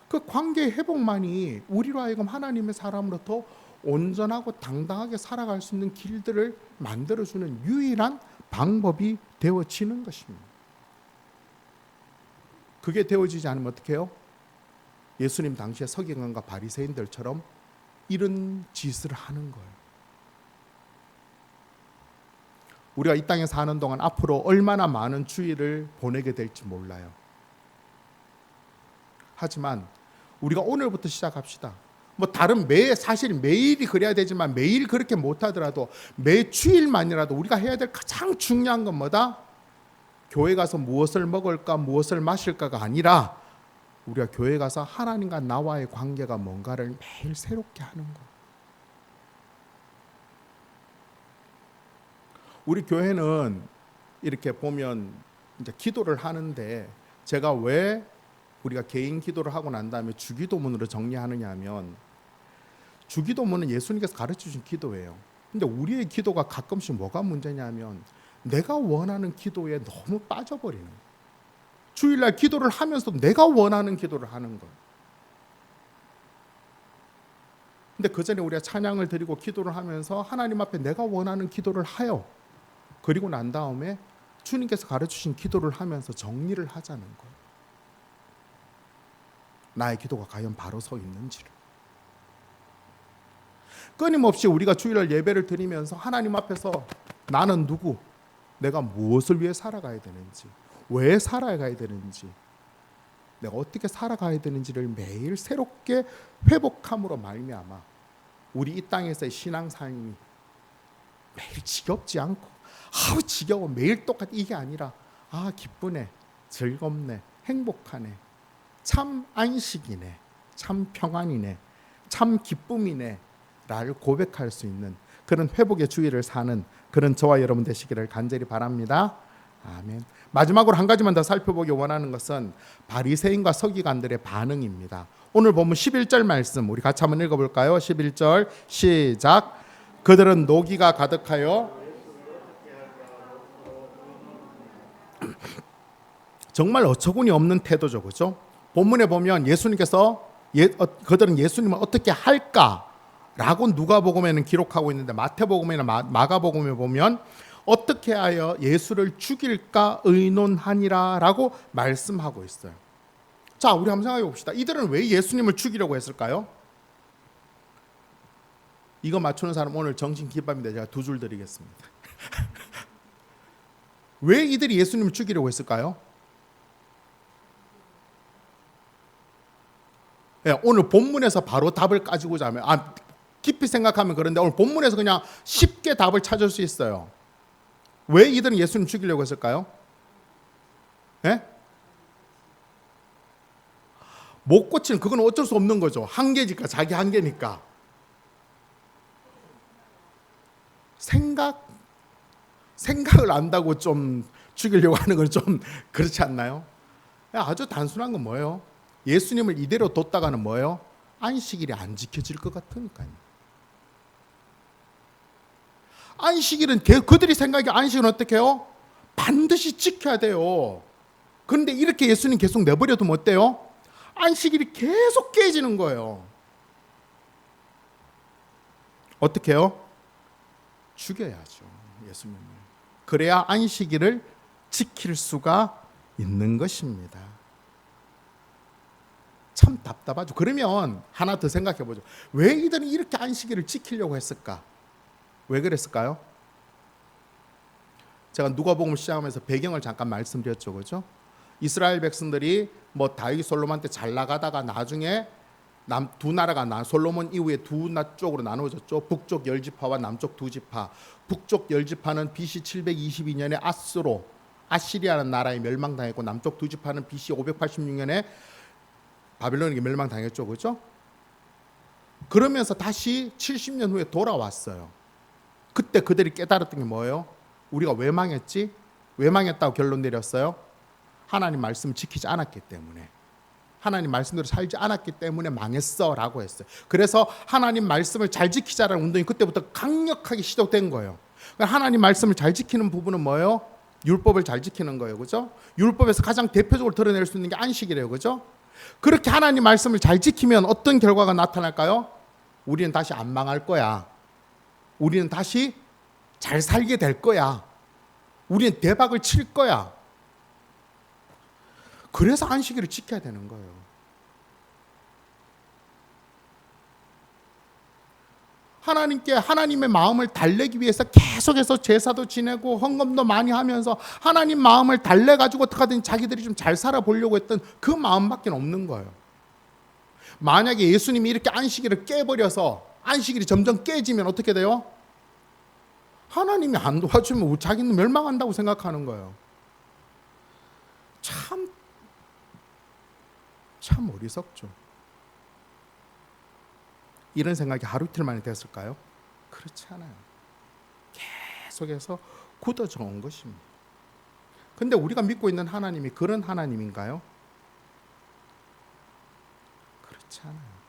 그 관계의 회복만이 우리로 하여금 하나님의 사람으로 더 온전하고 당당하게 살아갈 수 있는 길들을 만들어주는 유일한 방법이 되어지는 것입니다. 그게 되어지지 않으면 어떻게 해요? 예수님 당시에 서기관과 바리새인들처럼 이런 짓을 하는 거예요. 우리가 이 땅에 사는 동안 앞으로 얼마나 많은 주일을 보내게 될지 몰라요. 하지만 우리가 오늘부터 시작합시다. 다른 사실 매일이 그래야 되지만 매일 그렇게 못하더라도 매 주일만이라도 우리가 해야 될 가장 중요한 건 뭐다? 교회 가서 무엇을 먹을까 무엇을 마실까가 아니라 우리가 교회 가서 하나님과 나와의 관계가 뭔가를 매일 새롭게 하는 거. 우리 교회는 이렇게 보면 이제 기도를 하는데 제가 왜 우리가 개인 기도를 하고 난 다음에 주기도문으로 정리하느냐 하면 주기도문은 예수님께서 가르쳐주신 기도예요. 근데 우리의 기도가 가끔씩 뭐가 문제냐면 내가 원하는 기도에 너무 빠져버리는 거예요. 주일날 기도를 하면서도 내가 원하는 기도를 하는 거예요. 근데 그 전에 우리가 찬양을 드리고 기도를 하면서 하나님 앞에 내가 원하는 기도를 하여 그리고 난 다음에 주님께서 가르치신 기도를 하면서 정리를 하자는 거예요. 나의 기도가 과연 바로 서 있는지를. 끊임없이 우리가 주일날 예배를 드리면서 하나님 앞에서 나는 누구, 내가 무엇을 위해 살아가야 되는지, 왜 살아가야 되는지, 내가 어떻게 살아가야 되는지를 매일 새롭게 회복함으로 말미암아 우리 이 땅에서의 신앙삶이 매일 지겹지 않고 아우 지겨워 매일 똑같 이게 아니라 기쁘네, 즐겁네, 행복하네, 참 안식이네, 참 평안이네, 참 기쁨이네 라를 고백할 수 있는 그런 회복의 주의를 사는 그런 저와 여러분 되시기를 간절히 바랍니다. 아멘. 마지막으로 한 가지만 더 살펴보기 원하는 것은 바리새인과 서기관들의 반응입니다. 오늘 보면 11절 말씀 우리 같이 한번 읽어볼까요? 11절 시작. 그들은 노기가 가득하여 정말 어처구니 없는 태도죠, 그렇죠? 본문에 보면 예수님께서 그들은 예수님을 어떻게 할까라고 누가복음에는 기록하고 있는데 마태복음이나 마가복음에 보면 어떻게 하여 예수를 죽일까 의논하니라라고 말씀하고 있어요. 자, 우리 한번 생각해 봅시다. 이들은 왜 예수님을 죽이려고 했을까요? 이거 맞추는 사람 오늘 정신기밥인데 제가 두 줄 드리겠습니다. 왜 이들이 예수님을 죽이려고 했을까요? 네, 오늘 본문에서 바로 답을 가지고자 하면 깊이 생각하면 그런데 오늘 본문에서 그냥 쉽게 답을 찾을 수 있어요. 왜 이들은 예수님 죽이려고 했을까요? 네? 못 고치는 그건 어쩔 수 없는 거죠. 한계니까, 자기 한계니까. 생각을 안다고 좀 죽이려고 하는 건 좀 그렇지 않나요? 아주 단순한 건 뭐예요? 예수님을 이대로 뒀다가는 뭐예요? 안식일이 안 지켜질 것 같으니까요. 안식일은 그들이 생각해 안식일은 어떻게 해요? 반드시 지켜야 돼요. 그런데 이렇게 예수님 계속 내버려두면 어때요? 안식일이 계속 깨지는 거예요. 어떻게 해요? 죽여야죠, 예수님을. 그래야 안식일을 지킬 수가 있는 것입니다. 참 답답하죠. 그러면 하나 더 생각해 보죠. 왜 이들은 이렇게 안식일을 지키려고 했을까? 왜 그랬을까요? 제가 누가복음 시작하면서 배경을 잠깐 말씀드렸죠, 그죠? 이스라엘 백성들이 뭐 다윗 솔로몬 때 잘 나가다가 나중에 두 나라가 솔로몬 이후에 두 쪽으로 나누어졌죠. 북쪽 10지파와 남쪽 2지파. 북쪽 10지파는 BC 722년에 아시리아라는 나라에 멸망당했고, 남쪽 2지파는 BC 586년에 바빌론에게 멸망당했죠, 그죠? 그러면서 다시 70년 후에 돌아왔어요. 그때 그들이 깨달았던 게 뭐예요? 우리가 왜 망했지? 왜 망했다고 결론 내렸어요? 하나님 말씀을 지키지 않았기 때문에, 하나님 말씀대로 살지 않았기 때문에 망했어 라고 했어요. 그래서 하나님 말씀을 잘 지키자라는 운동이 그때부터 강력하게 시도된 거예요. 하나님 말씀을 잘 지키는 부분은 뭐예요? 율법을 잘 지키는 거예요, 그죠? 율법에서 가장 대표적으로 드러낼 수 있는 게 안식이래요, 그죠? 그렇게 하나님 말씀을 잘 지키면 어떤 결과가 나타날까요? 우리는 다시 안 망할 거야. 우리는 다시 잘 살게 될 거야. 우리는 대박을 칠 거야. 그래서 안식일을 지켜야 되는 거예요. 하나님께 하나님의 마음을 달래기 위해서 계속해서 제사도 지내고 헌금도 많이 하면서 하나님 마음을 달래가지고 어떻게든 자기들이 좀 잘 살아보려고 했던 그 마음밖에 없는 거예요. 만약에 예수님이 이렇게 안식일을 깨버려서 안식일이 점점 깨지면 어떻게 돼요? 하나님이 안 도와주면 자기는 멸망한다고 생각하는 거예요. 참 어리석죠. 이런 생각이 하루 이틀 만에 됐을까요? 그렇지 않아요. 계속해서 굳어져 온 것입니다. 근데 우리가 믿고 있는 하나님이 그런 하나님인가요? 그렇지 않아요.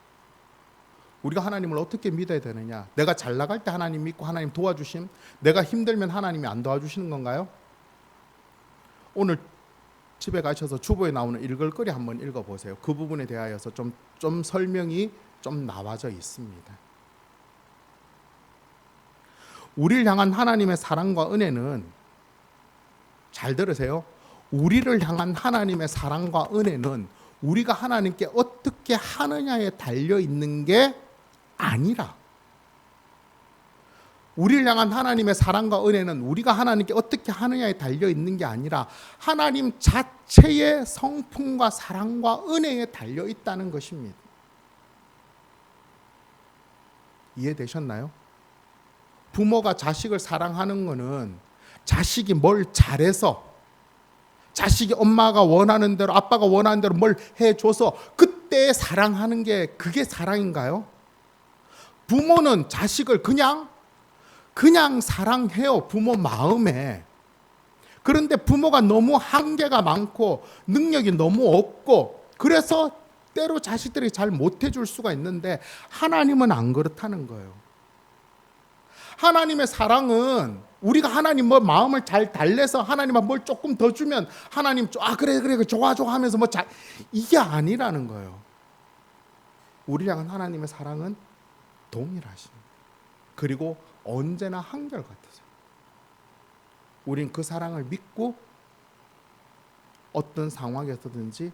우리가 하나님을 어떻게 믿어야 되느냐? 내가 잘 나갈 때 하나님 믿고 하나님 도와주심, 내가 힘들면 하나님이 안 도와주시는 건가요? 오늘 집에 가셔서 주보에 나오는 읽을거리 한번 읽어보세요. 그 부분에 대하여서 좀 설명이 좀 나와져 있습니다. 우리를 향한 하나님의 사랑과 은혜는, 잘 들으세요. 우리를 향한 하나님의 사랑과 은혜는 우리가 하나님께 어떻게 하느냐에 달려 있는 게 아니라, 우리를 향한 하나님의 사랑과 은혜는 우리가 하나님께 어떻게 하느냐에 달려 있는 게 아니라 하나님 자체의 성품과 사랑과 은혜에 달려 있다는 것입니다. 이해되셨나요? 부모가 자식을 사랑하는 것은 자식이 뭘 잘해서, 자식이 엄마가 원하는 대로, 아빠가 원하는 대로 뭘 해줘서 그때 사랑하는 게, 그게 사랑인가요? 부모는 자식을 그냥 사랑해요, 부모 마음에. 그런데 부모가 너무 한계가 많고 능력이 너무 없고, 그래서 때로 자식들이 잘 못해줄 수가 있는데 하나님은 안 그렇다는 거예요. 하나님의 사랑은 우리가 하나님 뭐 마음을 잘 달래서 하나님한테 뭘 조금 더 주면 하나님 그래 좋아 하면서 이게 아니라는 거예요. 우리 향한 하나님의 사랑은 동일하십니다. 그리고 언제나 한결같으세요. 우린 그 사랑을 믿고 어떤 상황에서든지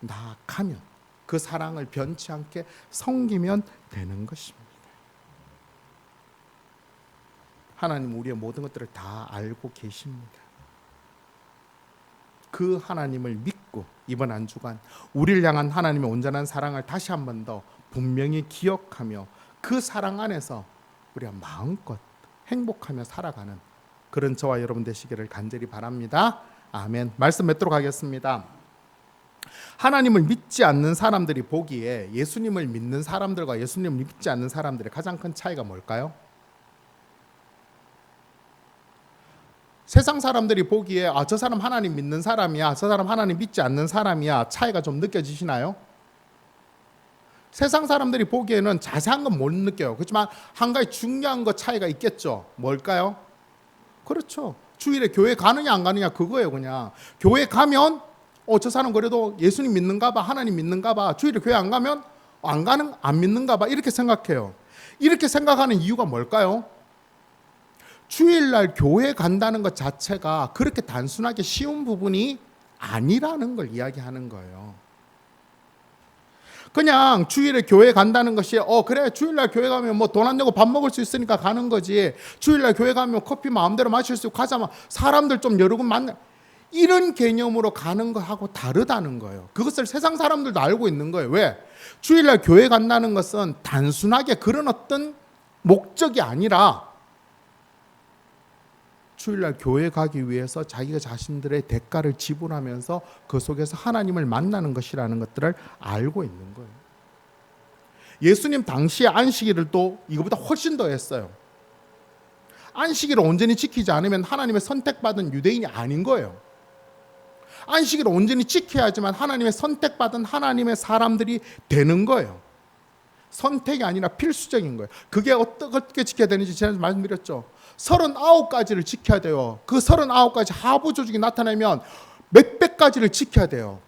나아가면, 그 사랑을 변치 않게 섬기면 되는 것입니다. 하나님 우리의 모든 것들을 다 알고 계십니다. 그 하나님을 믿고 이번 한 주간 우리를 향한 하나님의 온전한 사랑을 다시 한 번 더 분명히 기억하며 그 사랑 안에서 우리가 마음껏 행복하며 살아가는 그런 저와 여러분 되시기를 간절히 바랍니다. 아멘. 말씀 맺도록 하겠습니다. 하나님을 믿지 않는 사람들이 보기에 예수님을 믿는 사람들과 예수님을 믿지 않는 사람들의 가장 큰 차이가 뭘까요? 세상 사람들이 보기에 저 사람 하나님 믿는 사람이야, 저 사람 하나님 믿지 않는 사람이야, 차이가 좀 느껴지시나요? 세상 사람들이 보기에는 자세한 건 못 느껴요. 그렇지만 한 가지 중요한 거 차이가 있겠죠. 뭘까요? 그렇죠. 주일에 교회 가느냐 안 가느냐 그거예요. 그냥 교회 가면 저 사람 그래도 예수님 믿는가 봐, 하나님 믿는가 봐. 주일에 교회 안 가면 안 믿는가 봐, 이렇게 생각해요. 이렇게 생각하는 이유가 뭘까요? 주일날 교회 간다는 것 자체가 그렇게 단순하게 쉬운 부분이 아니라는 걸 이야기하는 거예요. 그냥 주일에 교회 간다는 것이 그래 주일날 교회 가면 뭐 돈 안 내고 밥 먹을 수 있으니까 가는 거지. 주일날 교회 가면 커피 마음대로 마실 수 있고 가자마 사람들 좀 여러 군 만나 이런 개념으로 가는 거하고 다르다는 거예요. 그것을 세상 사람들도 알고 있는 거예요. 왜? 주일날 교회 간다는 것은 단순하게 그런 어떤 목적이 아니라 주일날 교회 가기 위해서 자기가 자신들의 대가를 지불하면서 그 속에서 하나님을 만나는 것이라는 것들을 알고 있는 거예요. 예수님 당시에 안식일을 또 이거보다 훨씬 더 했어요. 안식일을 온전히 지키지 않으면 하나님의 선택받은 유대인이 아닌 거예요. 안식일을 온전히 지켜야지만 하나님의 선택받은 하나님의 사람들이 되는 거예요. 선택이 아니라 필수적인 거예요. 그게 어떻게 지켜야 되는지 제가 말씀드렸죠. 39가지를 지켜야 돼요. 그 39가지 하부 조직이 나타나면 몇백 가지를 지켜야 돼요.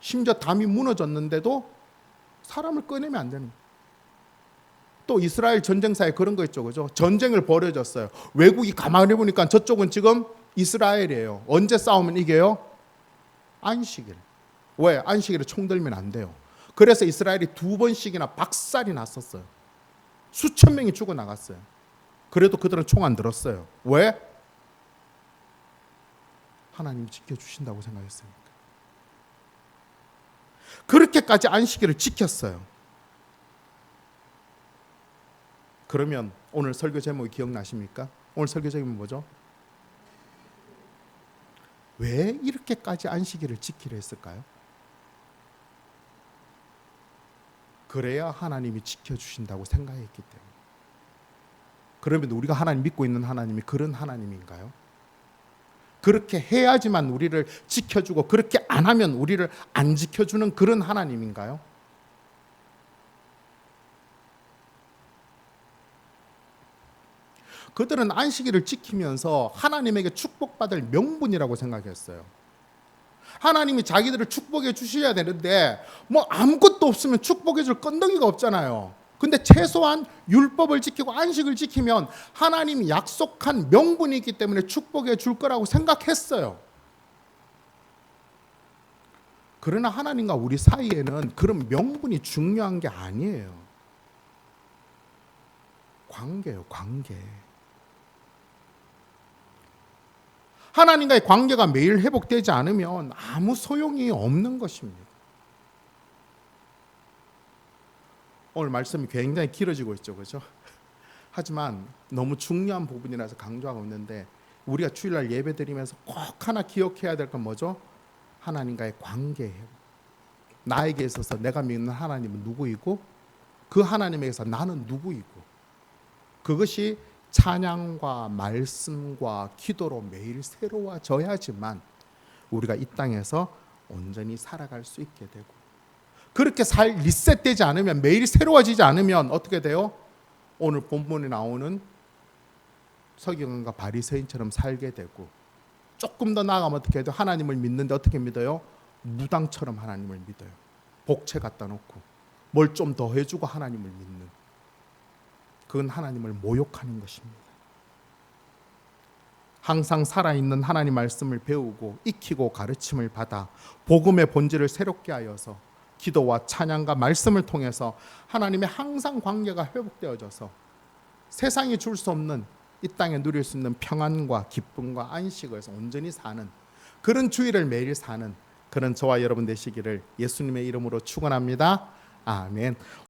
심지어 담이 무너졌는데도 사람을 꺼내면 안 되는 거예요. 또 이스라엘 전쟁사에 그런 거 있죠. 그죠? 전쟁을 벌여졌어요. 외국이 가만히 보니까 저쪽은 지금 이스라엘이에요. 언제 싸우면 이겨요? 안식일. 왜? 안식일에 총 들면 안 돼요. 그래서 이스라엘이 2번씩이나 박살이 났었어요. 수천 명이 죽어나갔어요. 그래도 그들은 총 안 들었어요. 왜? 하나님이 지켜주신다고 생각했으니까. 그렇게까지 안식일을 지켰어요. 그러면 오늘 설교 제목이 기억나십니까? 오늘 설교 제목은 뭐죠? 왜 이렇게까지 안식일을 지키려 했을까요? 그래야 하나님이 지켜주신다고 생각했기 때문에. 그러면 우리가 하나님 믿고 있는 하나님이 그런 하나님인가요? 그렇게 해야지만 우리를 지켜주고 그렇게 안 하면 우리를 안 지켜주는 그런 하나님인가요? 그들은 안식일을 지키면서 하나님에게 축복받을 명분이라고 생각했어요. 하나님이 자기들을 축복해 주셔야 되는데 뭐 아무것도 없으면 축복해 줄 건더기가 없잖아요. 근데 최소한 율법을 지키고 안식을 지키면 하나님이 약속한 명분이 있기 때문에 축복해 줄 거라고 생각했어요. 그러나 하나님과 우리 사이에는 그런 명분이 중요한 게 아니에요. 관계예요, 관계. 하나님과의 관계가 매일 회복되지 않으면 아무 소용이 없는 것입니다. 오늘 말씀이 굉장히 길어지고 있죠, 그렇죠? 하지만 너무 중요한 부분이라서 강조하고 있는데 우리가 주일날 예배드리면서 꼭 하나 기억해야 될 건 뭐죠? 하나님과의 관계예요. 나에게 있어서 내가 믿는 하나님은 누구이고 그 하나님에게서 나는 누구이고 그것이 찬양과 말씀과 기도로 매일 새로워져야지만 우리가 이 땅에서 온전히 살아갈 수 있게 되고 그렇게 리셋되지 않으면 매일 새로워지지 않으면 어떻게 돼요? 오늘 본문에 나오는 서기관과 바리새인처럼 살게 되고 조금 더 나아가면 어떻게 해요? 하나님을 믿는데 어떻게 믿어요? 무당처럼 하나님을 믿어요. 복채 갖다 놓고 뭘 좀 더 해주고 하나님을 믿는 그건 하나님을 모욕하는 것입니다. 항상 살아있는 하나님 말씀을 배우고 익히고 가르침을 받아 복음의 본질을 새롭게 하여서 기도와 찬양과 말씀을 통해서 하나님의 항상 관계가 회복되어져서 세상이 줄 수 없는 이 땅에 누릴 수 있는 평안과 기쁨과 안식을 온전히 사는 그런 주일을 매일 사는 그런 저와 여러분 되시기를 예수님의 이름으로 축원합니다. 아멘.